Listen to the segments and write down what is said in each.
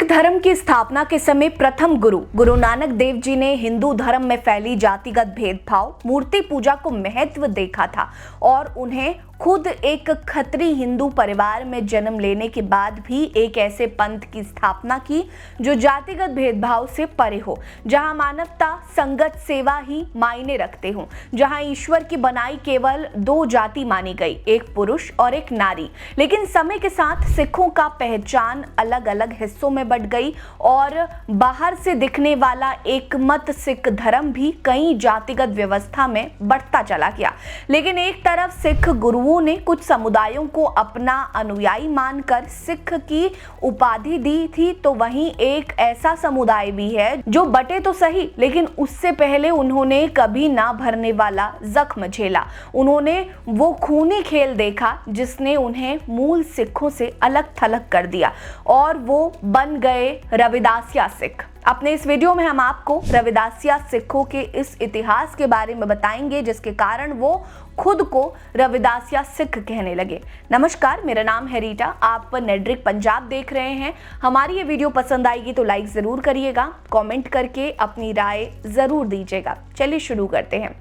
धर्म की स्थापना के समय प्रथम गुरु गुरु नानक देव जी ने हिंदू धर्म में फैली जातिगत भेदभाव, मूर्ति पूजा को महत्व देखा था और उन्हें खुद एक खत्री हिंदू परिवार में जन्म लेने के बाद भी एक ऐसे पंथ की स्थापना की जो जातिगत भेदभाव से परे हो, जहां मानवता संगत सेवा ही मायने रखते हों, जहां ईश्वर की बनाई केवल दो जाति मानी गई, एक पुरुष और एक नारी। लेकिन समय के साथ सिखों का पहचान अलग अलग हिस्सों में बट गई और बाहर से दिखने वाला एकमत सिख धर्म भी कई जातिगत व्यवस्था में बढ़ता चला गया। लेकिन एक तरफ सिख गुरुओं ने कुछ समुदायों को अपना अनुयायी मानकर सिख की उपाधि दी थी, तो वहीं एक ऐसा समुदाय भी है जो बटे तो सही लेकिन उससे पहले उन्होंने कभी ना भरने वाला जख्म झेला। उन्होंने वो खूनी खेल देखा जिसने उन्हें मूल सिखों से अलग थलग कर दिया और वो बन गए रविदासिया सिख। अपने इस वीडियो में हम आपको रविदासिया सिखों के इस इतिहास के बारे में बताएंगे जिसके कारण वो खुद को रविदासिया सिख कहने लगे। नमस्कार, मेरा नाम है रीटा, आप नेडरिक पंजाब देख रहे हैं। हमारी ये वीडियो पसंद आएगी तो लाइक जरूर करिएगा, कमेंट करके अपनी राय जरूर दीजिएगा। चलिए शुरू करते हैं।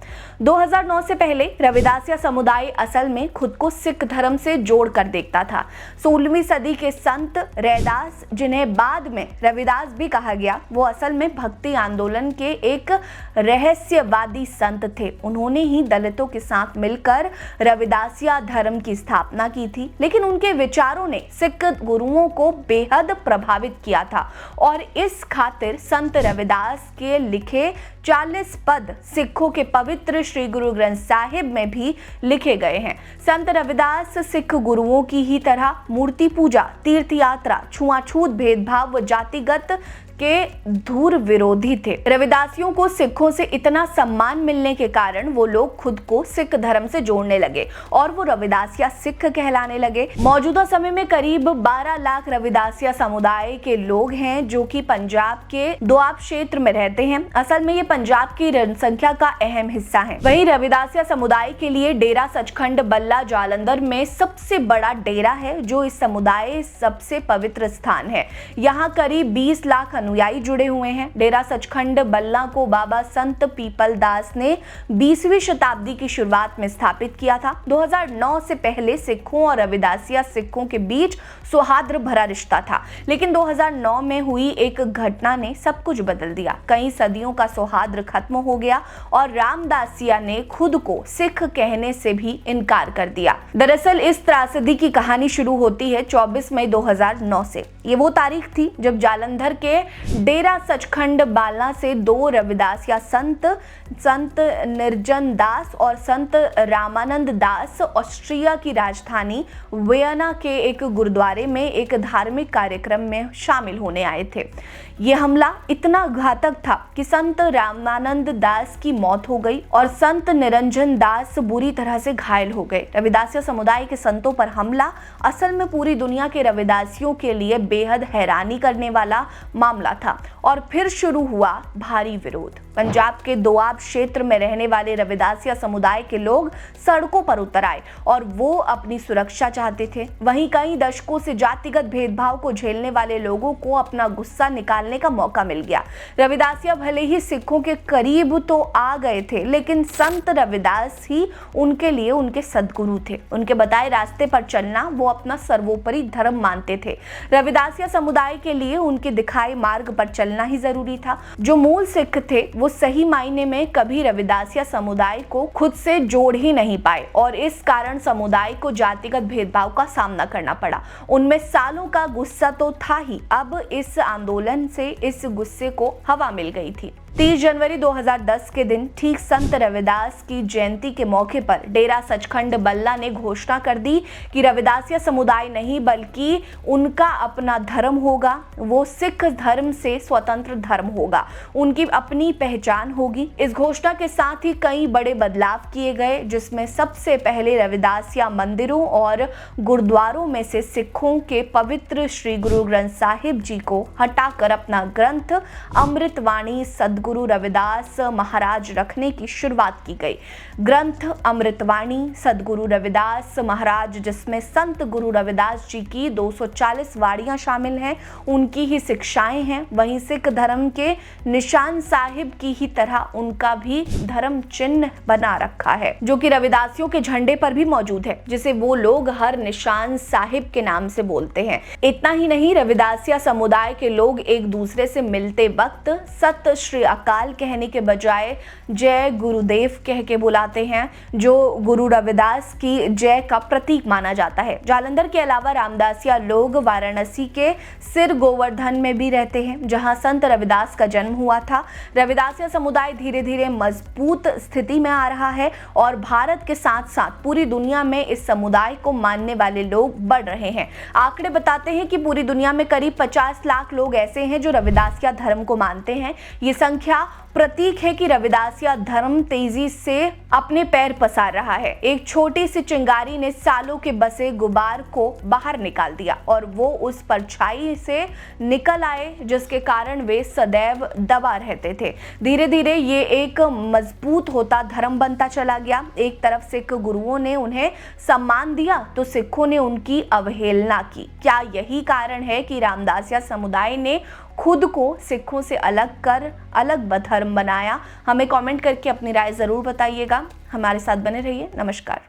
2009 से पहले रविदासिया समुदाय असल में खुद को सिख धर्म से जोड़ कर देखता था। 16वीं सदी के संत रैदास, जिन्हें बाद में रविदास भी कहा गया, वो असल में भक्ति आंदोलन के एक रहस्यवादी संत थे। उन्होंने ही दलितों के साथ मिलकर रविदासिया धर्म की स्थापना की थी, लेकिन उनके विचारों ने सिख गुरुओं को बेहद प्रभावित किया था और इस खातिर संत रविदास के लिखे 40 पद सिखों के पवित्र श्री गुरु ग्रंथ साहिब में भी लिखे गए हैं। संत रविदास सिख गुरुओं की ही तरह मूर्ति पूजा, तीर्थ यात्रा, छुआछूत भेदभाव व जातिगत के धूर विरोधी थे। रविदासियों को सिखों से इतना सम्मान मिलने के कारण वो लोग खुद को सिख धर्म से जोड़ने लगे और वो रविदासिया सिख कहलाने लगे। मौजूदा समय में करीब 12 लाख रविदासिया समुदाय के लोग हैं जो कि पंजाब के दोआब क्षेत्र में रहते हैं। असल में ये पंजाब की जनसंख्या का अहम हिस्सा है। वहीं रविदासिया समुदाय के लिए डेरा सचखंड बल्ला जालंधर में सबसे बड़ा डेरा है, जो इस समुदाय सबसे पवित्र स्थान है। यहाँ करीब 20 लाख अनुयायी जुड़े हुए हैं। डेरा सचखंड बल्ला को बाबा संत पीपल दास ने 20वीं शताब्दी की शुरुआत में स्थापित किया था। 2009 से पहले सिखों और रविदासिया सिखों के बीच सौहार्द भरा रिश्ता था, लेकिन 2009 में हुई एक घटना ने सब कुछ बदल दिया। कई सदियों का सौहार्द खत्म हो गया और रामदासिया ने खुद को सिख कहने से भी इनकार कर दिया। दरअसल इस त्रासदी की कहानी शुरू होती है 24 मई 2009 से। ये वो तारीख थी जब जालंधर के डेरा सचखंड बाला से दो रविदासिया संत निर्जन दास और संत रामानंद दास ऑस्ट्रिया की राजधानी वियना के एक गुरुद्वारे में एक धार्मिक कार्यक्रम में शामिल होने आए थे। ये हमला इतना घातक था कि संत रामानंद दास की मौत हो गई और संत निरंजन दास बुरी तरह से घायल हो गए। रविदासिया समुदाय के संतों पर हमला असल में पूरी दुनिया के रविदासियों के लिए बेहद हैरानी करने वाला मामला था और फिर शुरू हुआ भारी विरोध। पंजाब के दोआब क्षेत्र में रहने वाले रविदासिया समुदाय के लोग सड़कों पर उतर आए और वो अपनी सुरक्षा चाहते थे। वहीं कई दशकों से जातिगत भेदभाव को झेलने वाले लोगों को अपना गुस्सा निकालने का मौका मिल गया। रविदासिया भले ही सिखों के करीब तो आ गए थे, लेकिन संत रविदास ही उनके लिए उनके सद्गुरु थे। उनके बताए रास्ते पर चलना वो अपना सर्वोपरि धर्म मानते थे। रविदासिया समुदाय के लिए उनके दिखाए मार्ग पर चलना ही जरूरी था। जो मूल सिख थे वो सही मायने में कभी रविदासिया समुदाय को खुद से जोड़ ही नहीं पाए और इस कारण समुदाय को जातिगत भेदभाव का सामना करना पड़ा। उनमें सालों का गुस्सा तो था ही, अब इस आंदोलन से इस गुस्से को हवा मिल गई थी। 30 जनवरी 2010 के दिन ठीक संत रविदास की जयंती के मौके पर डेरा सचखंड बल्ला ने घोषणा कर दी कि रविदासिया समुदाय नहीं बल्कि उनका अपना धर्म होगा, वो सिख धर्म से स्वतंत्र धर्म होगा, उनकी अपनी पहचान होगी। इस घोषणा के साथ ही कई बड़े बदलाव किए गए, जिसमें सबसे पहले रविदासिया मंदिरों और गुरुद्वारों में से सिखों के पवित्र श्री गुरु ग्रंथ साहिब जी को हटाकर अपना ग्रंथ अमृतवाणी सद्गुरु गुरु रविदास महाराज रखने की शुरुआत की गई। ग्रंथ अमृतवाणी सदगुरु रविदास महाराज, जिसमें संत गुरु रविदास जी की 240 वाड़ियां शामिल हैं, उनकी ही शिक्षाएं हैं। वहीं सिख धर्म के निशान साहिब की ही तरह उनका भी धर्म चिन्ह बना रखा है, जो कि रविदासियों के झंडे पर भी मौजूद है, जिसे वो लोग हर निशान साहिब के नाम से बोलते हैं। इतना ही नहीं, रविदासिया समुदाय के लोग एक दूसरे से मिलते वक्त सत श्री अकाल कहने के बजाय जय गुरुदेव कह के बुलाते हैं, जो गुरु रविदास की जय का प्रतीक माना जाता है। जालंधर के अलावा रामदासिया लोग वाराणसी के सिर गोवर्धन में भी रहते हैं, जहां संत रविदास का जन्म हुआ था। रविदासिया समुदाय धीरे धीरे मजबूत स्थिति में आ रहा है और भारत के साथ साथ पूरी दुनिया में इस समुदाय को मानने वाले लोग बढ़ रहे हैं। आंकड़े बताते हैं कि पूरी दुनिया में करीब 50 लाख लोग ऐसे हैं जो रविदासिया धर्म को मानते हैं। ये संख्या प्रतीक है कि रविदासिया धर्म तेजी से अपने पैर पसार रहा है। एक छोटी सी चिंगारी ने सालों के बसे गुबार को बाहर निकाल दिया और वो उस परछाई से निकल आए जिसके कारण वे सदैव दबा रहते थे। धीरे धीरे ये एक मजबूत होता धर्म बनता चला गया। एक तरफ सिख गुरुओं ने उन्हें सम्मान दिया तो सिखों ने उनकी अवहेलना की। क्या यही कारण है कि रामदासिया समुदाय ने खुद को सिखों से अलग धर्म बनाया? हमें कमेंट करके अपनी राय जरूर बताइएगा। हमारे साथ बने रहिए। नमस्कार।